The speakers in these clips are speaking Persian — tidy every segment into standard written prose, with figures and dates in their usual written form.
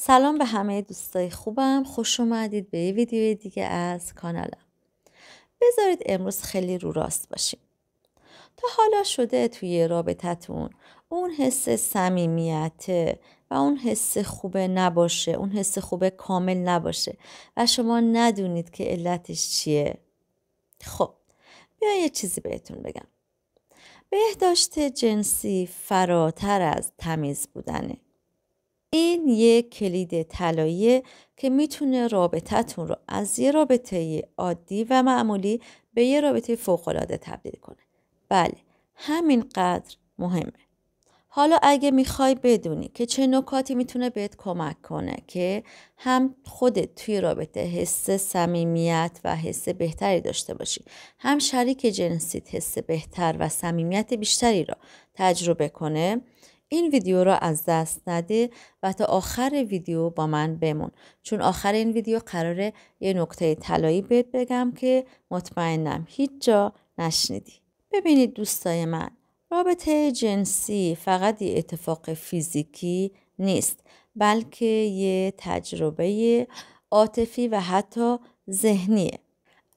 سلام به همه دوستای خوبم. خوش اومدید به یه ویدیوی دیگه از کانالم. بذارید امروز خیلی رو راست باشیم. تا حالا شده توی رابطتون اون حس صمیمیت و اون حس خوبه نباشه، اون حس خوبه کامل نباشه و شما ندونید که علتش چیه؟ خب بیا یه چیزی بهتون بگم. بهداشت جنسی فراتر از تمیز بودنه. این یک کلید طلاییه که میتونه رابطتون رو از یه رابطه عادی و معمولی به یه رابطه فوق‌العاده تبدیل کنه. بله، همینقدر مهمه. حالا اگه میخوای بدونی که چه نکاتی میتونه بهت کمک کنه که هم خودت توی رابطه حس صمیمیت و حس بهتری داشته باشی، هم شریک جنسیت حس بهتر و صمیمیت بیشتری را تجربه کنه، این ویدیو را از دست نده و تا آخر ویدیو با من بمون، چون آخر این ویدیو قراره یه نکته طلایی بهت بگم که مطمئنم هیچ جا نشنیدی. ببینید دوستای من، رابطه جنسی فقط یه اتفاق فیزیکی نیست، بلکه یه تجربه عاطفی و حتی ذهنیه.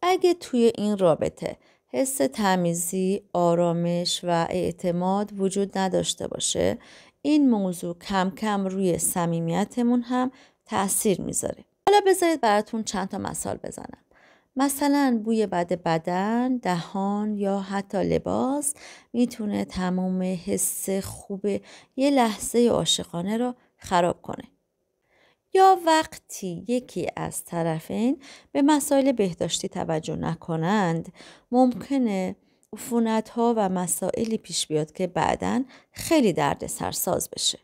اگه توی این رابطه حس تمیزی، آرامش و اعتماد وجود نداشته باشه، این موضوع کم کم روی صمیمیتمون هم تأثیر میذاره. حالا بذارید براتون چند تا مثال بزنم. مثلا بوی بد بدن، دهان یا حتی لباس میتونه تمام حس خوب یه لحظه عاشقانه رو خراب کنه. یا وقتی یکی از طرفین به مسائل بهداشتی توجه نکنند، ممکنه عفونت‌ها و مسائلی پیش بیاد که بعداً خیلی دردسرساز بشه.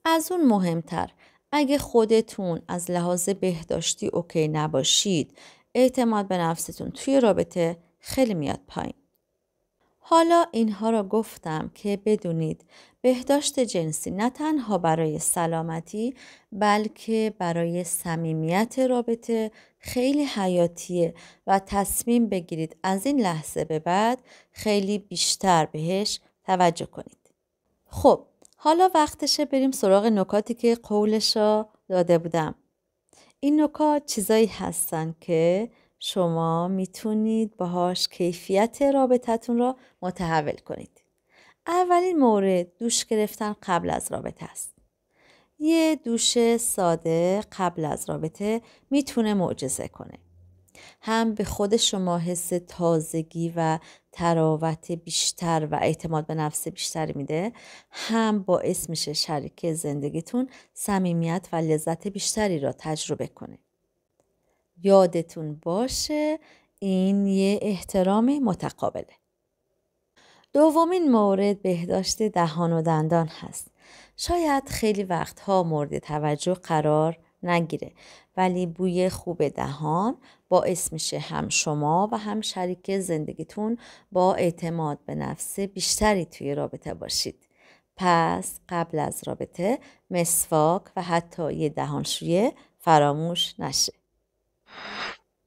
از اون مهمتر، اگه خودتون از لحاظ بهداشتی اوکی نباشید، اعتماد به نفستون توی رابطه خیلی میاد پایین. حالا اینها را گفتم که بدونید بهداشت جنسی نه تنها برای سلامتی بلکه برای صمیمیت رابطه خیلی حیاتیه و تصمیم بگیرید از این لحظه به بعد خیلی بیشتر بهش توجه کنید. خب حالا وقتشه بریم سراغ نکاتی که قولشا داده بودم. این نکات چیزایی هستن که شما میتونید باهاش کیفیت رابطتون رو متحول کنید. اولین مورد دوش گرفتن قبل از رابطه است. یه دوش ساده قبل از رابطه میتونه معجزه کنه. هم به خود شما حس تازگی و تراوت بیشتر و اعتماد به نفس بیشتری میده، هم باعث میشه شریک زندگیتون صمیمیت و لذت بیشتری را تجربه کنه. یادتون باشه این یه احترام متقابله. دومین مورد بهداشت دهان و دندان هست. شاید خیلی وقتها مورد توجه قرار نگیره، ولی بوی خوب دهان باعث میشه هم شما و هم شریک زندگیتون با اعتماد به نفس بیشتری توی رابطه باشید. پس قبل از رابطه مسواک و حتی یه دهانشویه فراموش نشه.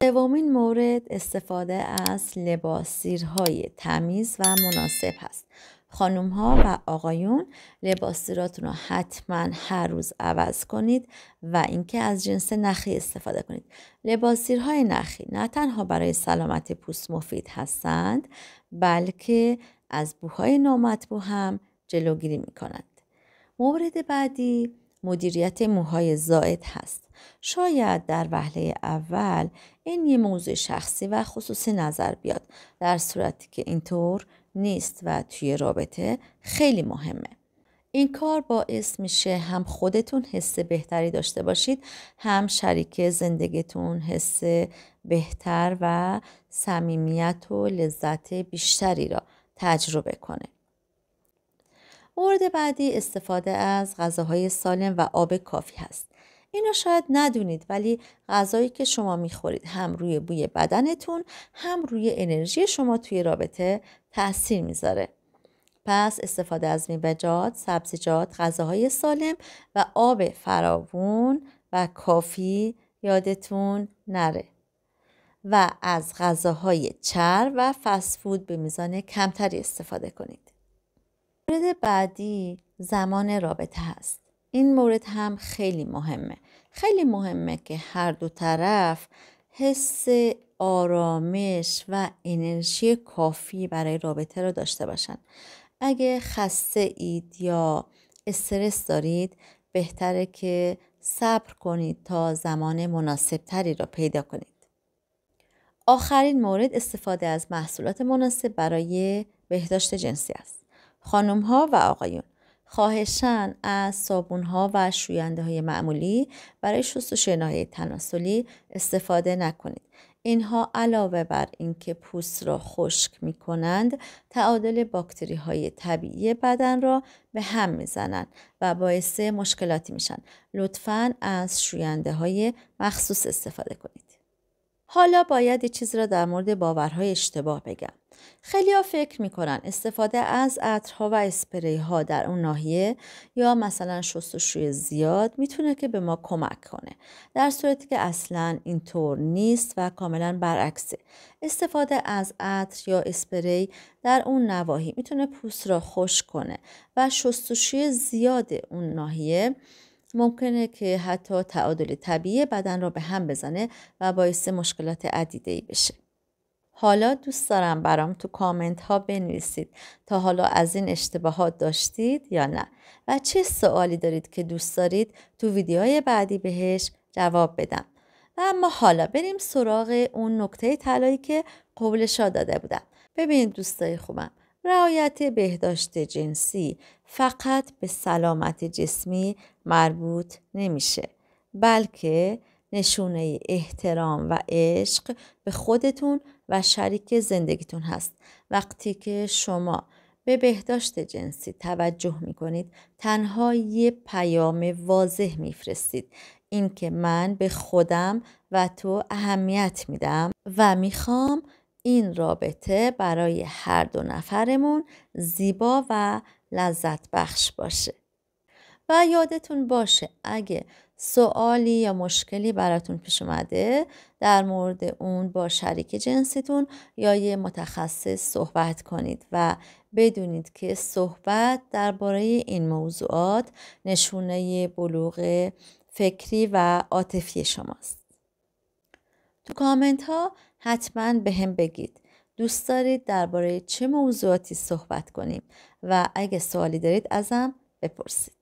سومین مورد استفاده از لباسزیرهای تمیز و مناسب هست. خانوم ها و آقایون لباسزیراتون رو حتما هر روز عوض کنید و اینکه از جنس نخی استفاده کنید. لباسزیرهای نخی نه تنها برای سلامت پوست مفید هستند، بلکه از بوهای نامطبوع هم جلوگیری می کنند. مورد بعدی مدیریت موهای زائد هست. شاید در وهله اول این یه موضوع شخصی و خصوصی نظر بیاد، در صورتی که اینطور نیست و توی رابطه خیلی مهمه. این کار باعث میشه هم خودتون حس بهتری داشته باشید، هم شریک زندگیتون حس بهتر و صمیمیت و لذت بیشتری را تجربه کنه. مورد بعدی استفاده از غذاهای سالم و آب کافی هست. اینو شاید ندونید، ولی غذایی که شما میخورید هم روی بوی بدنتون هم روی انرژی شما توی رابطه تأثیر میذاره. پس استفاده از میوه‌جات، سبزیجات، غذاهای سالم و آب فراوون و کافی یادتون نره. و از غذاهای چرب و فست فود به میزان کمتری استفاده کنید. مورد بعدی زمان رابطه هست. این مورد هم خیلی مهمه. خیلی مهمه که هر دو طرف حس آرامش و انرژی کافی برای رابطه رو داشته باشن. اگه خسته اید یا استرس دارید، بهتره که صبر کنید تا زمان مناسب تری را پیدا کنید. آخرین مورد استفاده از محصولات مناسب برای بهداشت جنسی است. خانم ها و آقایون، خواهشاً از صابون ها و شوینده های معمولی برای شستشوی ناحیه تناسلی استفاده نکنید. اینها علاوه بر اینکه پوست را خشک می کنند، تعادل باکتری های طبیعی بدن را به هم می زنند و باعث مشکلاتی میشن. لطفاً از شوینده های مخصوص استفاده کنید. حالا باید یه چیز را در مورد باورهای اشتباه بگم. خیلی ها فکر میکنن استفاده از عطرها و اسپری ها در اون ناحیه یا مثلا شستشوی زیاد میتونه که به ما کمک کنه. در صورتی که اصلا اینطور نیست و کاملا برعکسه. استفاده از عطر یا اسپری در اون نواحی میتونه پوست را خشک کنه و شستشوی زیاد اون ناحیه ممکنه که حتی تعادل طبیعی بدن را به هم بزنه و باعث مشکلات عدیده‌ای بشه. حالا دوست دارم برام تو کامنت ها بنویسید تا حالا از این اشتباهات داشتید یا نه و چه سوالی دارید که دوست دارید تو ویدیوهای بعدی بهش جواب بدم. و اما حالا بریم سراغ اون نکته طلایی که قبلش داده بودم. ببینید دوستای خوبم، رعایت بهداشت جنسی فقط به سلامت جسمی مربوط نمیشه، بلکه نشونه احترام و عشق به خودتون و شریک زندگیتون هست. وقتی که شما به بهداشت جنسی توجه میکنید، تنها یه پیام واضح میفرستید، این که من به خودم و تو اهمیت میدم و میخوام این رابطه برای هر دو نفرمون زیبا و لذت بخش باشه. و یادتون باشه اگه سوالی یا مشکلی براتون پیش اومده، در مورد اون با شریک جنسیتون یا یه متخصص صحبت کنید و بدونید که صحبت درباره این موضوعات نشونه بلوغ فکری و عاطفی شماست. تو کامنت ها حتما به هم بگید دوست دارید درباره چه موضوعاتی صحبت کنیم و اگه سوالی دارید ازم بپرسید.